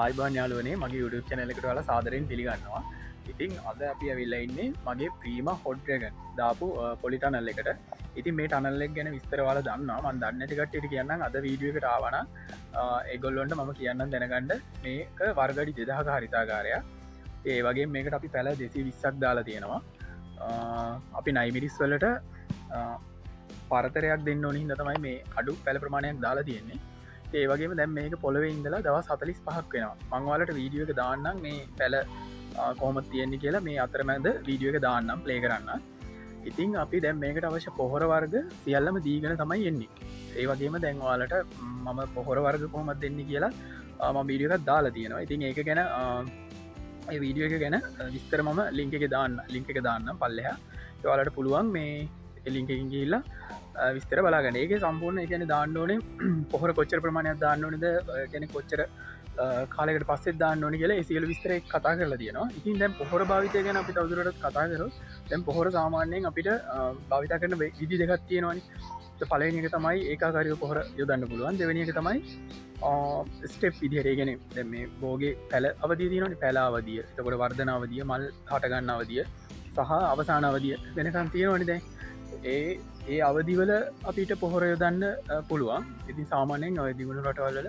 ආයිබාන් යාළුවනේ මගේ YouTube channel එකට ඔයාලා සාදරයෙන් පිළිගන්නවා. ඉතින් අද අපි ඇවිල්ලා ඉන්නේ මගේ ප්‍රීම හොට් ඩ්‍රැගන් දාපු පොලි ටනල් එකට. ඉතින් මේ ටනල් එක ගැන විස්තර ඔයාලා දන්නවා. මම දන්නේ නැති කට්ටියට කියන්නම් අද වීඩියෝ එකට ආවා නම් ඒගොල්ලන්ට මම කියන්නම් දැනගන්න මේක වර්ගඩි 2000 හරිතාගාරයක්. ඒ වගේම මේකට අපි පැල 220ක් දාලා තියෙනවා. අපි naimiris වලට පරතරයක් දෙන්න ඕන හින්දා තමයි මේ අඩු පැල ප්‍රමාණයක් දාලා තියෙන්නේ. ඒ වගේම දැන් මේක පොළවේ ඉඳලා දවස් 45ක් වෙනවා. මම ඔයාලට වීඩියෝ එක දාන්නම් මේ පැල කොහොමද තියෙන්නේ කියලා මේ අතරමැද වීඩියෝ එක දාන්නම් ප්ලේ කරන්න. ඉතින් අපි දැන් මේකට අවශ්‍ය පොහොර වර්ග සියල්ලම දීගෙන තමයි එන්නේ. ඒ වගේම දැන් ඔයාලට මම පොහොර වර්ග කොහොමද දෙන්නේ කියලා මම වීඩියෝ එකක් දාලා තියෙනවා. ඉතින් ඒක ගැන ඒ වීඩියෝ එක ගැන විස්තර මම ලින්ක් එකේ දාන්නම් පල්ලෙහා. ඒ ඔයාලට පුළුවන් මේ ලින්ක් එකකින් ගිහිල්ලා විස්තර බලාගන්න. ඒකේ සම්පූර්ණ ඒ කියන්නේ දාන්න ඕනේ පොහොර කොච්චර ප්‍රමාණයක් දාන්න ඕනේද, කියන්නේ කොච්චර කාලයකට පස්සේ දාන්න ඕනේ කියලා ඒ සියලු විස්තර කතා කරලා තියෙනවා. ඉතින් දැන් පොහොර භාවිතය ගැන අපි තවදුරටත් කතා කරොත් දැන් පොහොර සාමාන්‍යයෙන් අපිට භාවිත කරන විදි දෙකක් තියෙනවානේ. පළවෙනි එක තමයි ඒකාකාරීව පොහොර යොදන්න පුළුවන්. දෙවෙනි එක තමයි ස්ටෙප් විදිහට. ඒ කියන්නේ දැන් මේ බෝගේ පැල අවධිය තියෙනවානේ, පැල අවධිය, එතකොට වර්ධන අවධිය, මල් හට ගන්න අවධිය සහ අවසාන අවධිය වෙනකන් තියෙනවානේ. දැන් ඒ අවදිවල අපිට පොහොර යොදන්න පුළුවන්. ඉතින් සාමාන්‍යයෙන් ඔය දියුණු රටවල්වල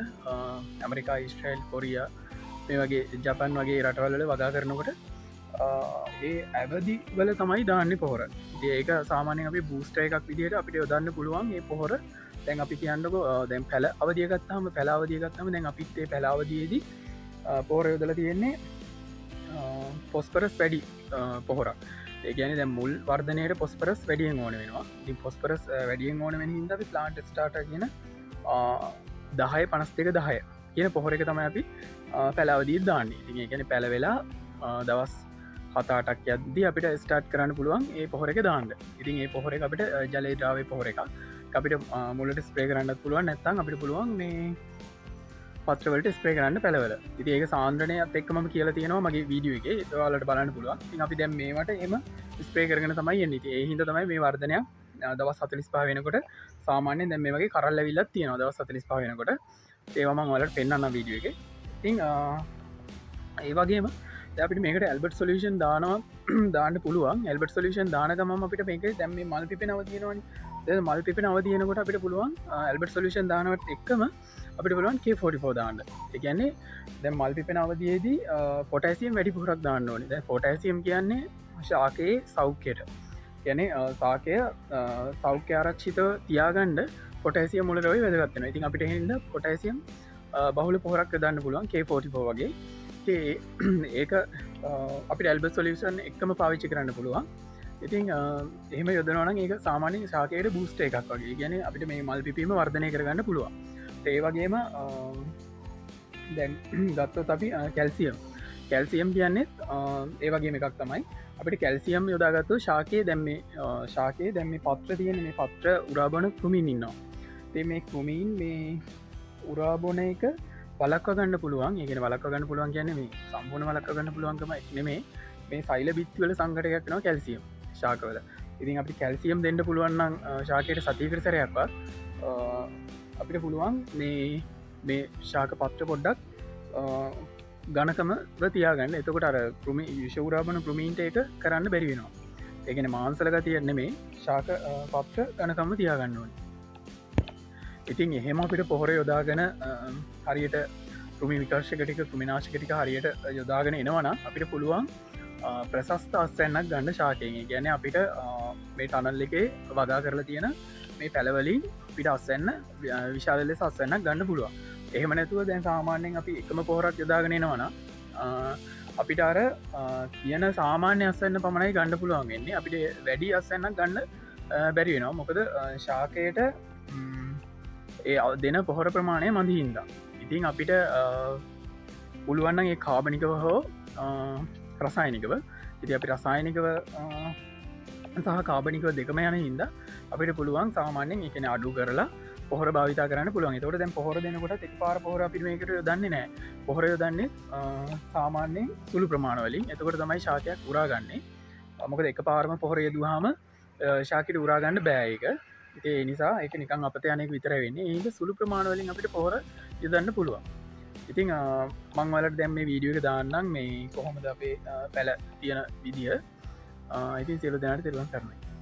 ඇමරිකා, ඊශ්‍රායල්, කොරියා මේ වගේ ජපන් වගේ රටවල්වල වගා කරනකොට ඒ අවදි වල තමයි දාන්නේ පොහොර. ඉතින් ඒක සාමාන්‍යයෙන් අපි බූස්ටර් එකක් විදිහට අපිට යොදන්න පුළුවන් මේ පොහොර. දැන් අපි කියන්නකෝ දැන් පැල අවදිය ගත්තාම දැන් අපිත් ඒ පැල අවදියේදී පොහොර යොදලා තියෙන්නේ ෆොස්ෆරස් වැඩි පොහොරක්. ඒ කියන්නේ දැන් මුල් වර්ධනයේට ෆොස්ෆරස් වැඩියෙන් ඕන වෙනවා. ඉතින් ෆොස්ෆරස් වැඩියෙන් ඕන වෙන හින්දා අපි ප්ලාන්ට් ස්ටාර්ටර් කියන 10-52-10 කියන පොහොර එක තමයි අපි පැල අවදියේ දාන්නේ. ඉතින් ඒ කියන්නේ පැල වෙලා දවස් 7-8ක් යද්දී අපිට ස්ටාර්ට් කරන්න පුළුවන් ඒ පොහොර එක දාන්න. ඉතින් ඒ පොහොර එක අපිට ජලයේ ද්‍රාවයේ පොහොර එකක්. අපිට මුලට ස්ප්‍රේ කරන්නත් පුළුවන්, නැත්නම් අපිට පුළුවන් මේ පත්‍රවලට ස්ප්‍රේ කරන්න පැලවල. ඉතින් ඒක සාන්ද්‍රණයත් එක්ක මම කියලා තියෙනවා මගේ වීඩියෝ එකේ. ඒක ඔයාලට බලන්න පුළුවන්. ඉතින් අපි දැන් මේවට එම ස්ප්‍රේ කරගෙන තමයි එන්නේ. ඉතින් ඒ හින්දා තමයි මේ වර්ධනයක් දවස් 45 වෙනකොට සාමාන්‍යයෙන් දැන් මේ වගේ කරල් ඇවිල්ලක් තියෙනවා දවස් 45 වෙනකොට. ඒවා මම ඔයාලට පෙන්නන්නම් වීඩියෝ එකේ. ඉතින් ඒ වගේම දැන් අපිට මේකට ඇල්බර්ට් සොලියුෂන් දාන්න පුළුවන්. ඇල්බර්ට් සොලියුෂන් දාන ගමන් අපිට මේකේ දැන් මේ මල් පිපෙනව තියෙනවනේ. දැන් මල් පිපෙනව තියෙනකොට අපිට පුළුවන් ඇල්බර්ට් සොලියුෂන් දානවත් එක්කම අපිට පුළුවන් K44 දාන්න. ඒ කියන්නේ දැන් මල් පිපෙන අවධියේදී පොටෑසියම් වැඩි පුරක් දාන්න ඕනේ. දැන් පොටෑසියම් කියන්නේ ශාකයේ සෞඛ්‍යයට. කියන්නේ ශාකය සෞඛ්‍ය ආරක්ෂිතව තියාගන්න පොටෑසියම් වල රෝයි වැදගත් වෙනවා. ඉතින් අපිට එහෙනම් පොටෑසියම් බහුල පොහොරක් දාන්න පුළුවන් K44 වගේ. ඒක අපිට ඇල්බර්ට් සොලියුෂන් එකම පාවිච්චි කරන්න පුළුවන්. ඉතින් එහෙම යොදනවා නම් ඒක සාමාන්‍යයෙන් ශාකයේ බූස්ටර් එකක් වගේ. ඒ කියන්නේ අපිට මේ මල් පිපීම වර්ධනය කරගන්න පුළුවන්. ඒ වගේම දැන් ගත්තොත් අපි කැල්සියම් කියන්නේ ඒ වගේම එකක් තමයි. අපිට කැල්සියම් යොදාගත්තොත් ශාකයේ දැන් මේ පත්‍ර තියෙන මේ පත්‍ර උරාබන කෘමීන් ඉන්නවා. ඉතින් මේ කෘමීන් මේ උරාබන එක වළක්ව ගන්න පුළුවන්. ඒ කියන්නේ වළක්ව ගන්න පුළුවන් කියන්නේ මේ සම්පූර්ණ වළක්ව ගන්න පුළුවන්කම නෙමෙයි. මේ සෛල බිත්ති වල සංඝටකයක් වෙනවා කැල්සියම් ශාකවල. ඉතින් අපිට කැල්සියම් දෙන්න පුළුවන් නම් ශාකයට සතියකට සැරයක්වත් අපිට පුළුවන් මේ ශාක පත්‍ර පොඩ්ඩක් ගණකම තියාගන්න. එතකොට අර විෂ උරාබන කෘමීන්ට ඒක කරන්න බැරි වෙනවා. ඒ කියන්නේ මාංශල ගතිය නෙමෙයි, ශාක පත්‍ර ගණකම තියාගන්න ඕනේ. ඉතින් එහෙම අපිට පොහොර යොදාගෙන හරියට කෘමි විකර්ෂක ටික, කෘමිනාශක ටික හරියට යොදාගෙන එනවා නම් අපිට පුළුවන් ප්‍රශස්ත අස්වැන්නක් ගන්න ශාකයෙන්. ඒ කියන්නේ අපිට මේ ටනල් එකේ වගා කරලා තියෙන මේ පැලවලින් අපිට අස්වැන්න විශාල ලෙස අස්වැන්නක් ගන්න පුළුවන්. එහෙම නැතුව දැන් සාමාන්‍යයෙන් අපි එකම පොහොරක් යොදාගෙන එනවා නම් අපිට අර කියන සාමාන්‍ය අස්වැන්න පමණයි ගන්න පුළුවන් වෙන්නේ. අපිට වැඩි අස්වැන්නක් ගන්න බැරි වෙනවා. මොකද ශාකයට ඒ දෙන පොහොර ප්‍රමාණය මදි හින්දා. ඉතින් අපිට පුළුවන් නම් ඒ කාබනිකව හෝ රසායනිකව, ඉතින් අපි රසායනිකව සහ කාබනිකව දෙකම යන හින්දා අපිට පුළුවන් සාමාන්‍යයෙන් ඒ කියන්නේ අඩු කරලා පොහොර භාවිතා කරන්න පුළුවන්. ඒතකොට දැන් පොහොර දෙනකොට එකපාර පොහොර අපිට මේකට යොදන්නේ නැහැ. පොහොර යොදන්නේ සාමාන්‍යයෙන් සුළු ප්‍රමාණ වලින්. එතකොට තමයි ශාකයක් උරාගන්නේ. මොකද එකපාරම පොහොර යදුවාම ශාකෙට උරා ගන්න බෑ ඒක. ඒ නිසා ඒක නිකන් අපතේ අනේක විතරයි වෙන්නේ. ඒක සුළු ප්‍රමාණ වලින් අපිට පොහොර යොදන්න පුළුවන්. ඉතිං මංවලට දැම් මේ වීඩියෝ එක දාන්නම් මේ කොහොමද අපේ පැල තියෙන විදිිය ඉතින් සියලු දැනට තෙරුවන් කරනයි